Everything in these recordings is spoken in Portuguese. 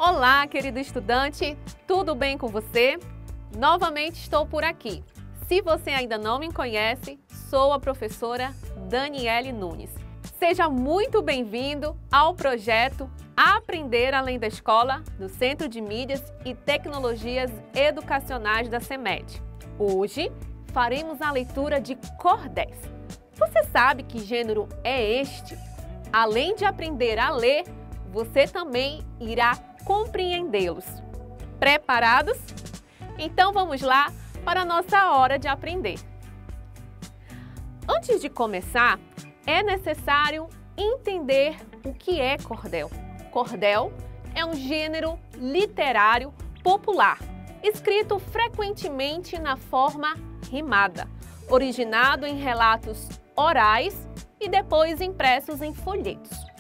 Olá, querido estudante, tudo bem com você? Novamente estou por aqui. Se você ainda não me conhece, sou a professora Daniele Nunes. Seja muito bem-vindo ao projeto Aprender Além da Escola do Centro de Mídias e Tecnologias Educacionais da CEMED. Hoje faremos a leitura de cordéis. Você sabe que gênero é este? Além de aprender a ler, você também irá compreendê-los. Preparados? Então vamos lá para a nossa hora de aprender. Antes de começar, é necessário entender o que é cordel. Cordel é um gênero literário popular, escrito frequentemente na forma rimada, originado em relatos orais e depois impressos em folhetos.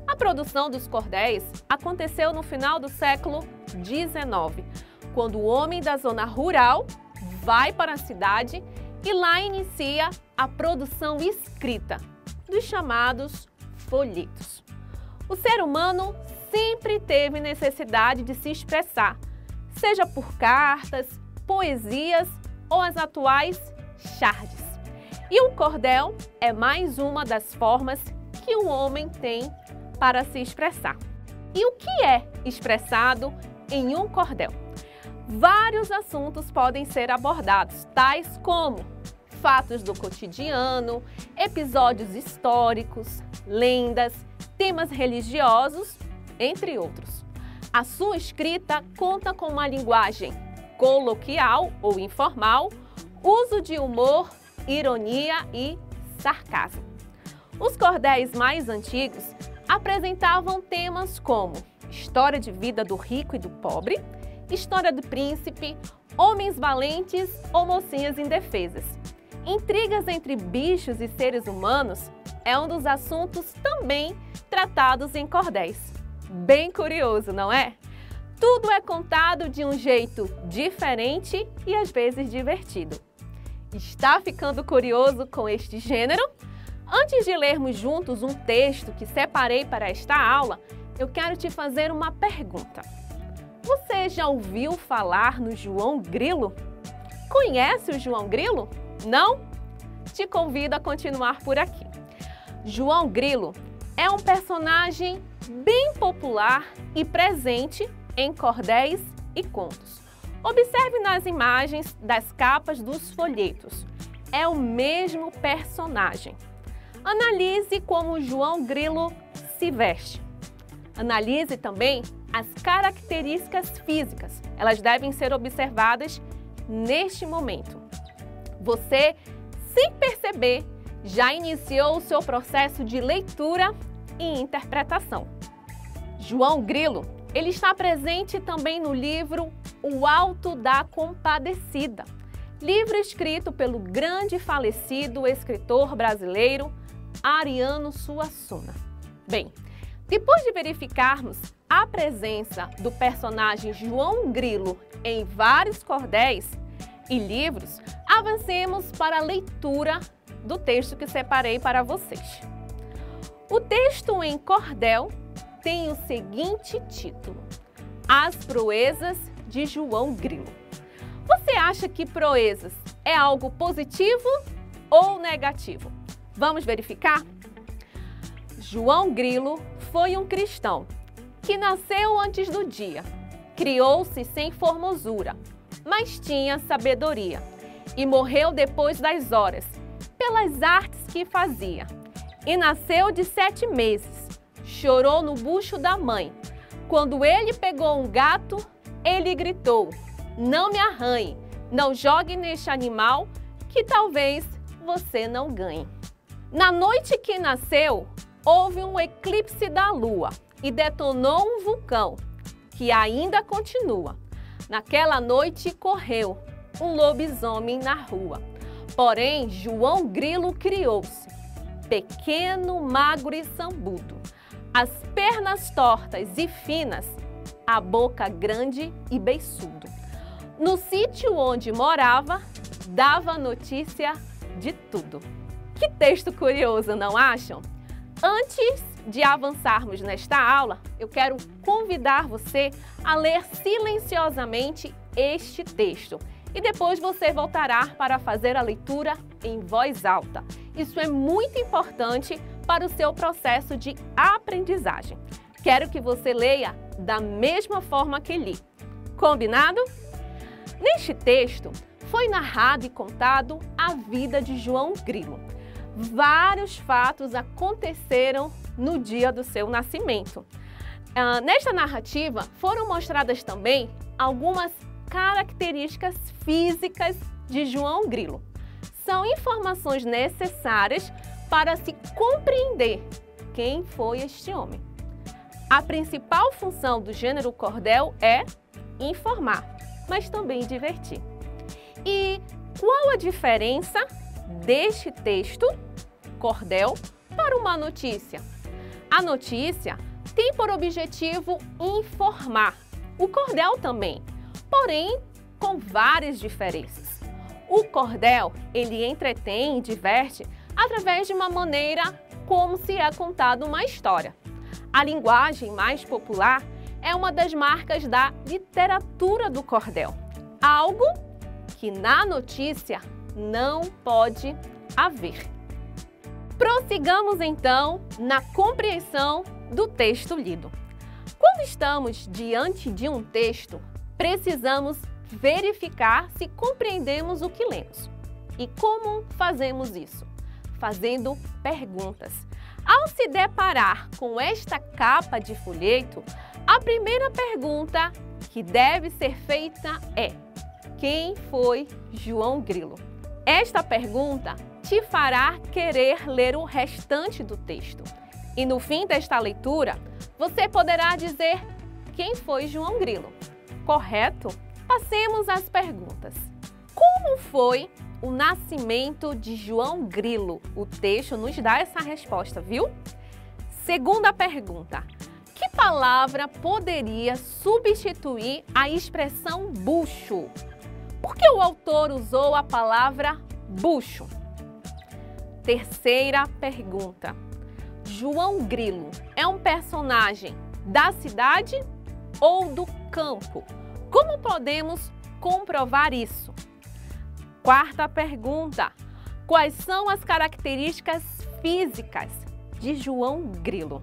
A produção dos cordéis aconteceu no final do século XIX, quando o homem da zona rural vai para a cidade e lá inicia a produção escrita dos chamados folhetos. O ser humano sempre teve necessidade de se expressar, seja por cartas, poesias ou as atuais chardes. E o cordel é mais uma das formas que o homem tem para se expressar. E o que é expressado em um cordel? Vários assuntos podem ser abordados, tais como fatos do cotidiano, episódios históricos, lendas, temas religiosos, entre outros. A sua escrita conta com uma linguagem coloquial ou informal, uso de humor, ironia e sarcasmo. Os cordéis mais antigos apresentavam temas como história de vida do rico e do pobre, história do príncipe, homens valentes ou mocinhas indefesas. Intrigas entre bichos e seres humanos é um dos assuntos também tratados em cordéis. Bem curioso, não é? Tudo é contado de um jeito diferente e às vezes divertido. Está ficando curioso com este gênero? Antes de lermos juntos um texto que separei para esta aula, eu quero te fazer uma pergunta. Você já ouviu falar no João Grilo? Conhece o João Grilo? Não? Te convido a continuar por aqui. João Grilo é um personagem bem popular e presente em cordéis e contos. Observe nas imagens das capas dos folhetos. É o mesmo personagem. Analise como João Grilo se veste. Analise também as características físicas. Elas devem ser observadas neste momento. Você, sem perceber, já iniciou o seu processo de leitura e interpretação. João Grilo, ele está presente também no livro O Alto da Compadecida, livro escrito pelo grande e falecido escritor brasileiro Ariano Suassuna. Bem, depois de verificarmos a presença do personagem João Grilo em vários cordéis e livros, avancemos para a leitura do texto que separei para vocês. O texto em cordel tem o seguinte título: As Proezas de João Grilo. Você acha que proezas é algo positivo ou negativo? Vamos verificar? João Grilo foi um cristão que nasceu antes do dia, criou-se sem formosura, mas tinha sabedoria, e morreu depois das horas, pelas artes que fazia. E nasceu de 7 meses, chorou no bucho da mãe. Quando ele pegou um gato, ele gritou: "Não me arranhe, não jogue neste animal, que talvez você não ganhe." Na noite que nasceu, houve um eclipse da lua e detonou um vulcão, que ainda continua. Naquela noite correu um lobisomem na rua. Porém, João Grilo criou-se, pequeno, magro e sambudo, as pernas tortas e finas, a boca grande e beiçudo. No sítio onde morava, dava notícia de tudo. Que texto curioso, não acham? Antes de avançarmos nesta aula, eu quero convidar você a ler silenciosamente este texto e depois você voltará para fazer a leitura em voz alta. Isso é muito importante para o seu processo de aprendizagem. Quero que você leia da mesma forma que li. Combinado? Neste texto, foi narrado e contado a vida de João Grilo. Vários fatos aconteceram no dia do seu nascimento. Nesta narrativa, foram mostradas também algumas características físicas de João Grilo. São informações necessárias para se compreender quem foi este homem. A principal função do gênero cordel é informar, mas também divertir. E qual a diferença deste texto, cordel, para uma notícia? A notícia tem por objetivo informar, o cordel também, porém com várias diferenças. O cordel, ele entretém e diverte através de uma maneira como se é contada uma história. A linguagem mais popular é uma das marcas da literatura do cordel, algo que na notícia não pode haver. Prossigamos então na compreensão do texto lido. Quando estamos diante de um texto, precisamos verificar se compreendemos o que lemos. E como fazemos isso? Fazendo perguntas. Ao se deparar com esta capa de folheto, a primeira pergunta que deve ser feita é: quem foi João Grilo? Esta pergunta te fará querer ler o restante do texto. E no fim desta leitura, você poderá dizer quem foi João Grilo. Correto? Passemos às perguntas. Como foi o nascimento de João Grilo? O texto nos dá essa resposta, viu? Segunda pergunta. Que palavra poderia substituir a expressão bucho? Por que o autor usou a palavra bucho? Terceira pergunta. João Grilo é um personagem da cidade ou do campo? Como podemos comprovar isso? Quarta pergunta. Quais são as características físicas de João Grilo?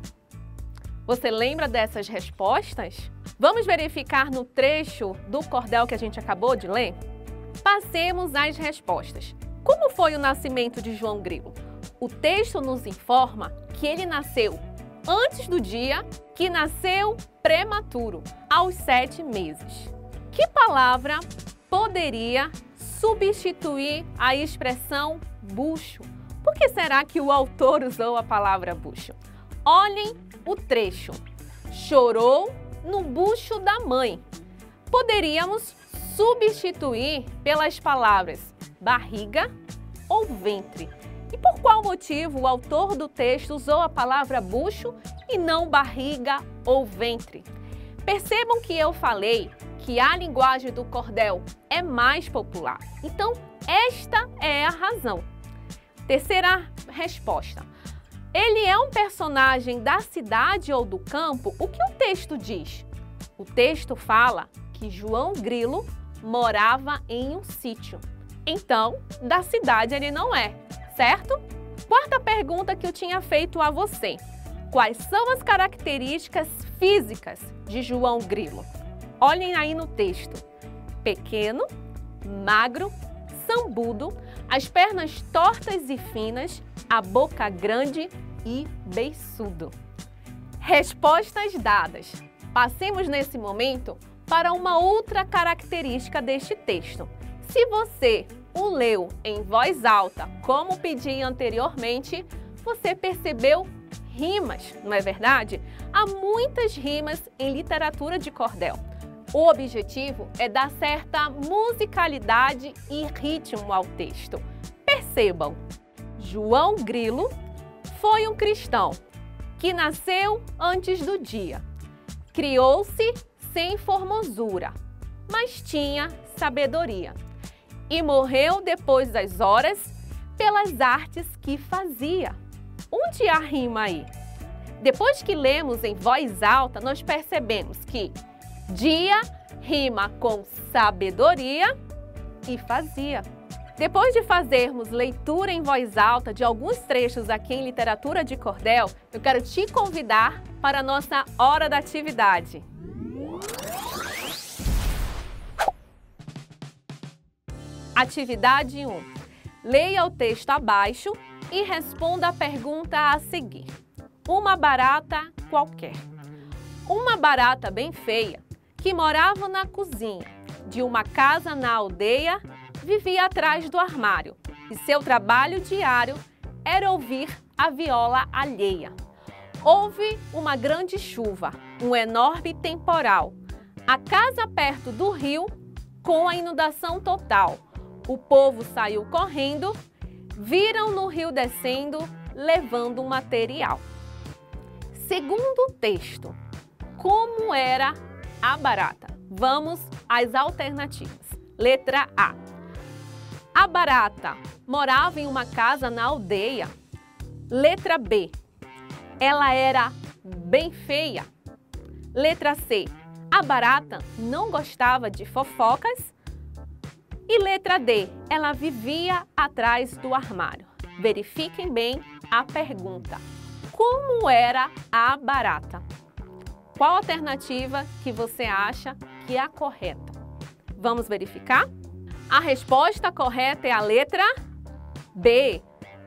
Você lembra dessas respostas? Vamos verificar no trecho do cordel que a gente acabou de ler? Passemos às respostas. Como foi o nascimento de João Grilo? O texto nos informa que ele nasceu antes do dia, que nasceu prematuro, aos 7 meses. Que palavra poderia substituir a expressão bucho? Por que será que o autor usou a palavra bucho? Olhem o trecho. Chorou no bucho da mãe. Poderíamos substituir pelas palavras barriga ou ventre. E por qual motivo o autor do texto usou a palavra bucho e não barriga ou ventre? Percebam que eu falei que a linguagem do cordel é mais popular. Então, esta é a razão. Terceira resposta. Ele é um personagem da cidade ou do campo? O que o texto diz? O texto fala que João Grilo morava em um sítio. Então, da cidade ele não é, certo? Quarta pergunta que eu tinha feito a você. Quais são as características físicas de João Grilo? Olhem aí no texto. Pequeno, magro, sambudo, as pernas tortas e finas, a boca grande e beiçudo. Respostas dadas. Passemos nesse momento para uma outra característica deste texto. Se você o leu em voz alta, como pedi anteriormente, você percebeu rimas, não é verdade? Há muitas rimas em literatura de cordel. O objetivo é dar certa musicalidade e ritmo ao texto. Percebam, João Grilo foi um cristão que nasceu antes do dia, criou-se sem formosura, mas tinha sabedoria, e morreu depois das horas pelas artes que fazia. onde há rima aí? Depois que lemos em voz alta, nós percebemos que dia rima com sabedoria e fazia. Depois de fazermos leitura em voz alta de alguns trechos aqui em Literatura de Cordel, eu quero te convidar para a nossa hora da atividade. Atividade 1. Leia o texto abaixo e responda a pergunta a seguir. Uma barata qualquer. Uma barata bem feia, que morava na cozinha de uma casa na aldeia, vivia atrás do armário e seu trabalho diário era ouvir a viola alheia. Houve uma grande chuva, um enorme temporal. A casa perto do rio, com a inundação total. O povo saiu correndo, viram no rio descendo, levando um material. Segundo o texto, como era a barata? Vamos às alternativas. Letra A. A barata morava em uma casa na aldeia. Letra B. Ela era bem feia. Letra C. A barata não gostava de fofocas. E letra D. Ela vivia atrás do armário. Verifiquem bem a pergunta. Como era a barata? Qual alternativa que você acha que é a correta? Vamos verificar? A resposta correta é a letra B.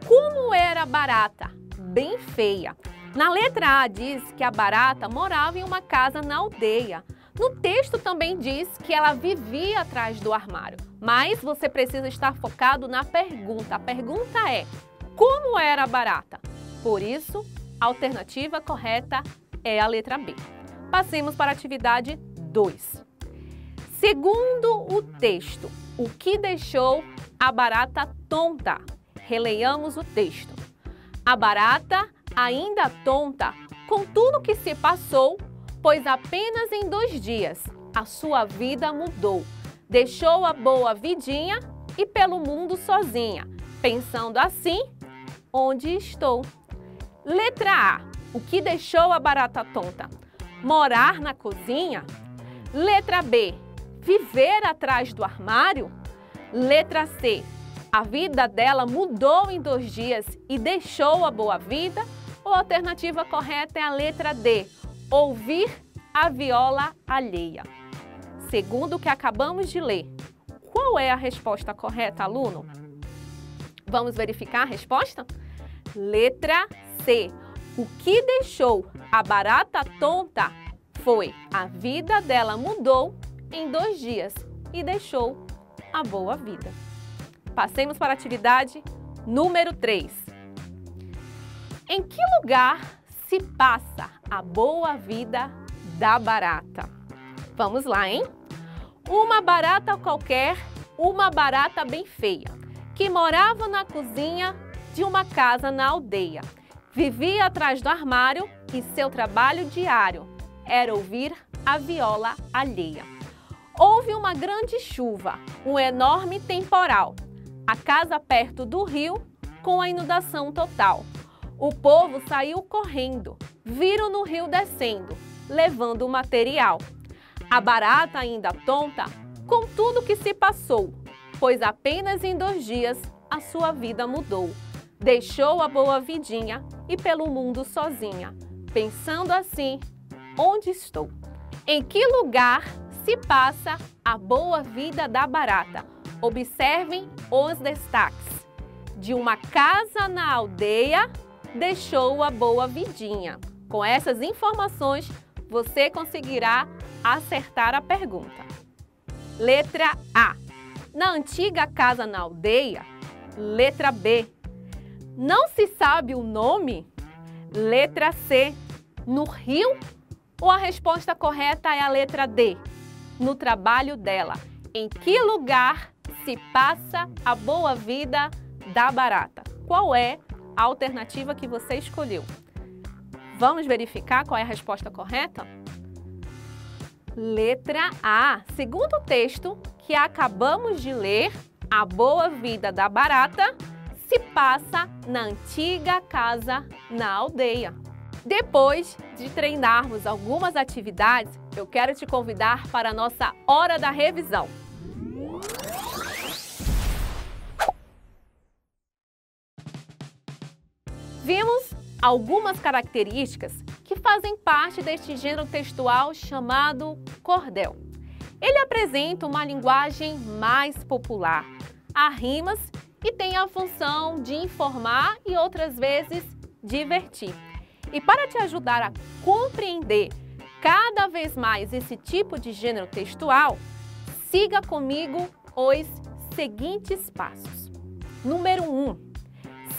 Como era a barata? Bem feia. Na letra A diz que a barata morava em uma casa na aldeia. No texto também diz que ela vivia atrás do armário. Mas você precisa estar focado na pergunta. A pergunta é, como era a barata? Por isso, a alternativa correta é a letra B. Passemos para a atividade 2. Segundo o texto, o que deixou a barata tonta? Releiamos o texto. A barata, ainda tonta, com tudo que se passou, pois apenas em 2 dias a sua vida mudou. Deixou a boa vidinha e pelo mundo sozinha, pensando assim, onde estou? Letra A. O que deixou a barata tonta? Morar na cozinha? Letra B. Viver atrás do armário? Letra C. A vida dela mudou em 2 dias e deixou a boa vida? Ou a alternativa correta é a letra D. Ouvir a viola alheia. Segundo o que acabamos de ler, qual é a resposta correta, aluno? Vamos verificar a resposta? Letra C. O que deixou a barata tonta foi a vida dela mudou em 2 dias e deixou a boa vida. Passemos para a atividade número 3. Em que lugar se passa a boa vida da barata? Vamos lá, hein? Uma barata qualquer, uma barata bem feia, que morava na cozinha de uma casa na aldeia. Vivia atrás do armário e seu trabalho diário era ouvir a viola alheia. Houve uma grande chuva, um enorme temporal. A casa perto do rio, com a inundação total. O povo saiu correndo, viram no rio descendo, levando o material. A barata, ainda tonta, com tudo que se passou, pois apenas em 2 dias a sua vida mudou. Deixou a boa vidinha e pelo mundo sozinha, pensando assim, onde estou? Em que lugar se passa a boa vida da barata? Observem os destaques. De uma casa na aldeia, deixou a boa vidinha. Com essas informações, você conseguirá acertar a pergunta. Letra A. Na antiga casa na aldeia. Letra B. Não se sabe o nome? Letra C. No rio? Ou a resposta correta é a letra D? No trabalho dela. Em que lugar se passa a boa vida da barata? Qual é a alternativa que você escolheu? Vamos verificar qual é a resposta correta? Letra A. Segundo o texto que acabamos de ler, a boa vida da barata se passa na antiga casa na aldeia. Depois de treinarmos algumas atividades, eu quero te convidar para a nossa hora da revisão. Vimos algumas características que fazem parte deste gênero textual chamado cordel. Ele apresenta uma linguagem mais popular, há rimas e tem a função de informar e outras vezes divertir. E para te ajudar a compreender cada vez mais esse tipo de gênero textual, siga comigo os seguintes passos. Número 1.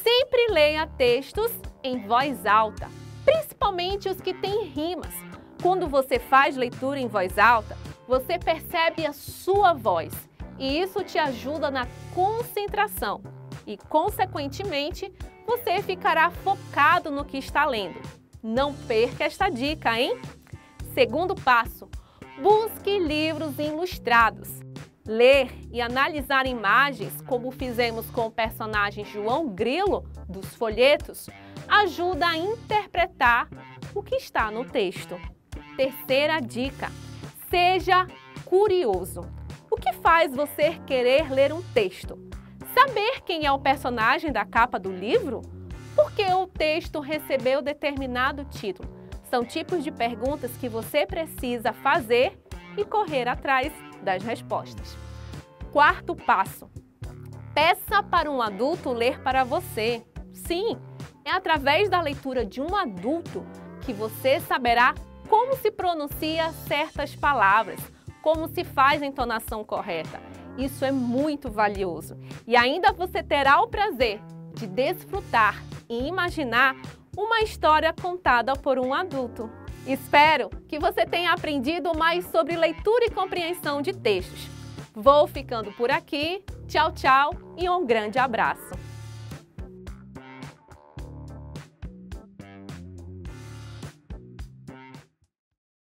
Sempre leia textos em voz alta, principalmente os que têm rimas. Quando você faz leitura em voz alta, você percebe a sua voz e isso te ajuda na concentração e, consequentemente, você ficará focado no que está lendo. Não perca esta dica, hein? Segundo passo, busque livros ilustrados. Ler e analisar imagens, como fizemos com o personagem João Grilo, dos folhetos, ajuda a interpretar o que está no texto. Terceira dica, seja curioso. O que faz você querer ler um texto? Saber quem é o personagem da capa do livro? Por que o texto recebeu determinado título? São tipos de perguntas que você precisa fazer e correr atrás das respostas. Quarto passo, peça para um adulto ler para você. Sim, é através da leitura de um adulto que você saberá como se pronuncia certas palavras, como se faz a entonação correta. Isso é muito valioso. E ainda você terá o prazer de desfrutar e imaginar uma história contada por um adulto. Espero que você tenha aprendido mais sobre leitura e compreensão de textos. Vou ficando por aqui. Tchau, tchau e um grande abraço!